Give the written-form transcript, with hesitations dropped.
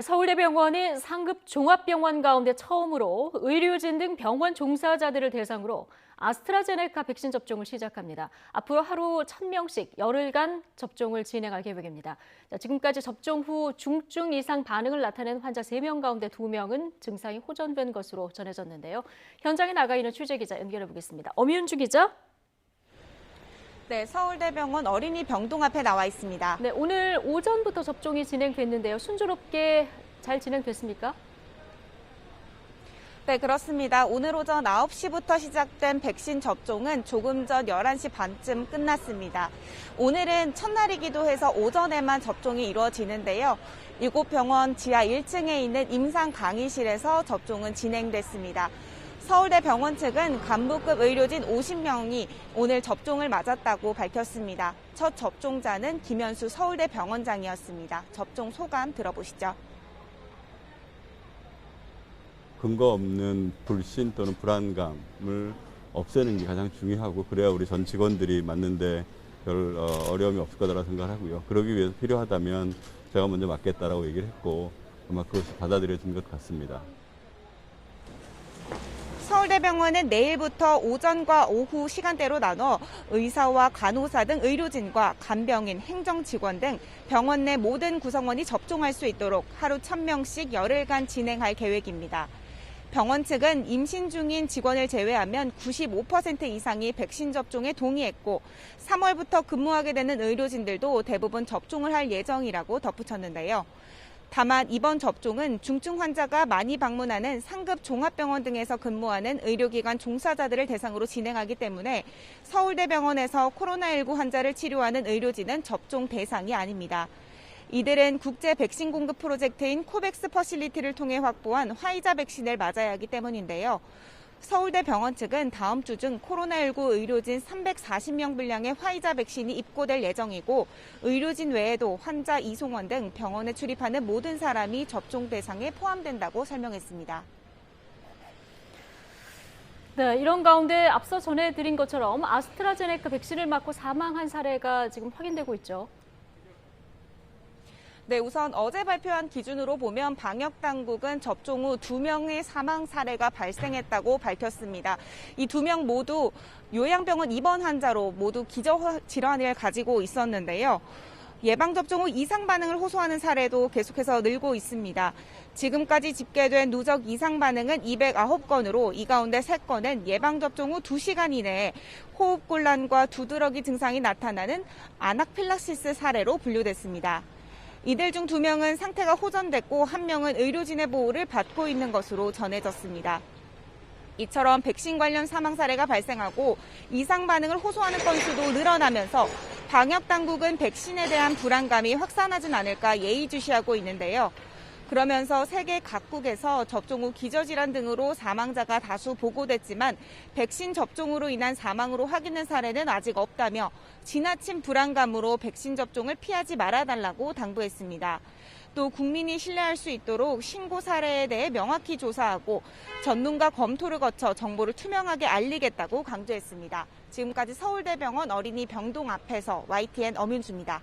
서울대병원이 상급 종합병원 가운데 처음으로 의료진 등 병원 종사자들을 대상으로 아스트라제네카 백신 접종을 시작합니다. 앞으로 하루 1,000명씩 열흘간 접종을 진행할 계획입니다. 지금까지 접종 후 중증 이상 반응을 나타낸 환자 3명 가운데 2명은 증상이 호전된 것으로 전해졌는데요. 현장에 나가 있는 취재기자 연결해 보겠습니다. 엄윤주 기자. 네, 서울대병원 어린이 병동 앞에 나와 있습니다. 네, 오늘 오전부터 접종이 진행됐는데요. 순조롭게 잘 진행됐습니까? 네, 그렇습니다. 오늘 오전 9시부터 시작된 백신 접종은 조금 전 11시 반쯤 끝났습니다. 오늘은 첫날이기도 해서 오전에만 접종이 이루어지는데요. 이곳 병원 지하 1층에 있는 임상 강의실에서 접종은 진행됐습니다. 서울대병원 측은 간부급 의료진 50명이 오늘 접종을 맞았다고 밝혔습니다. 첫 접종자는 김현수 서울대병원장이었습니다. 접종 소감 들어보시죠. 근거 없는 불신 또는 불안감을 없애는 게 가장 중요하고, 그래야 우리 전 직원들이 맞는데 별 어려움이 없을 거라고 생각하고요. 그러기 위해서 필요하다면 제가 먼저 맞겠다라고 얘기를 했고, 아마 그것이 받아들여진 것 같습니다. 서울대병원은 내일부터 오전과 오후 시간대로 나눠 의사와 간호사 등 의료진과 간병인, 행정직원 등 병원 내 모든 구성원이 접종할 수 있도록 하루 1,000명씩 열흘간 진행할 계획입니다. 병원 측은 임신 중인 직원을 제외하면 95% 이상이 백신 접종에 동의했고, 3월부터 근무하게 되는 의료진들도 대부분 접종을 할 예정이라고 덧붙였는데요. 다만 이번 접종은 중증 환자가 많이 방문하는 상급 종합병원 등에서 근무하는 의료기관 종사자들을 대상으로 진행하기 때문에 서울대병원에서 코로나19 환자를 치료하는 의료진은 접종 대상이 아닙니다. 이들은 국제 백신 공급 프로젝트인 코백스 퍼실리티를 통해 확보한 화이자 백신을 맞아야 하기 때문인데요. 서울대병원 측은 다음 주 중 코로나19 의료진 340명 분량의 화이자 백신이 입고될 예정이고, 의료진 외에도 환자 이송원 등 병원에 출입하는 모든 사람이 접종 대상에 포함된다고 설명했습니다. 네, 이런 가운데 앞서 전해드린 것처럼 아스트라제네카 백신을 맞고 사망한 사례가 지금 확인되고 있죠. 네, 우선 어제 발표한 기준으로 보면 방역당국은 접종 후 2명의 사망 사례가 발생했다고 밝혔습니다. 이 2명 모두 요양병원 입원 환자로 모두 기저질환을 가지고 있었는데요. 예방접종 후 이상 반응을 호소하는 사례도 계속해서 늘고 있습니다. 지금까지 집계된 누적 이상 반응은 209건으로 이 가운데 3건은 예방접종 후 2시간 이내에 호흡곤란과 두드러기 증상이 나타나는 아나필락시스 사례로 분류됐습니다. 이들 중 2명은 상태가 호전됐고 1명은 의료진의 보호를 받고 있는 것으로 전해졌습니다. 이처럼 백신 관련 사망 사례가 발생하고 이상 반응을 호소하는 건수도 늘어나면서 방역당국은 백신에 대한 불안감이 확산하진 않을까 예의주시하고 있는데요. 그러면서 세계 각국에서 접종 후 기저질환 등으로 사망자가 다수 보고됐지만 백신 접종으로 인한 사망으로 확인된 사례는 아직 없다며 지나친 불안감으로 백신 접종을 피하지 말아달라고 당부했습니다. 또 국민이 신뢰할 수 있도록 신고 사례에 대해 명확히 조사하고 전문가 검토를 거쳐 정보를 투명하게 알리겠다고 강조했습니다. 지금까지 서울대병원 어린이 병동 앞에서 YTN 엄윤주입니다.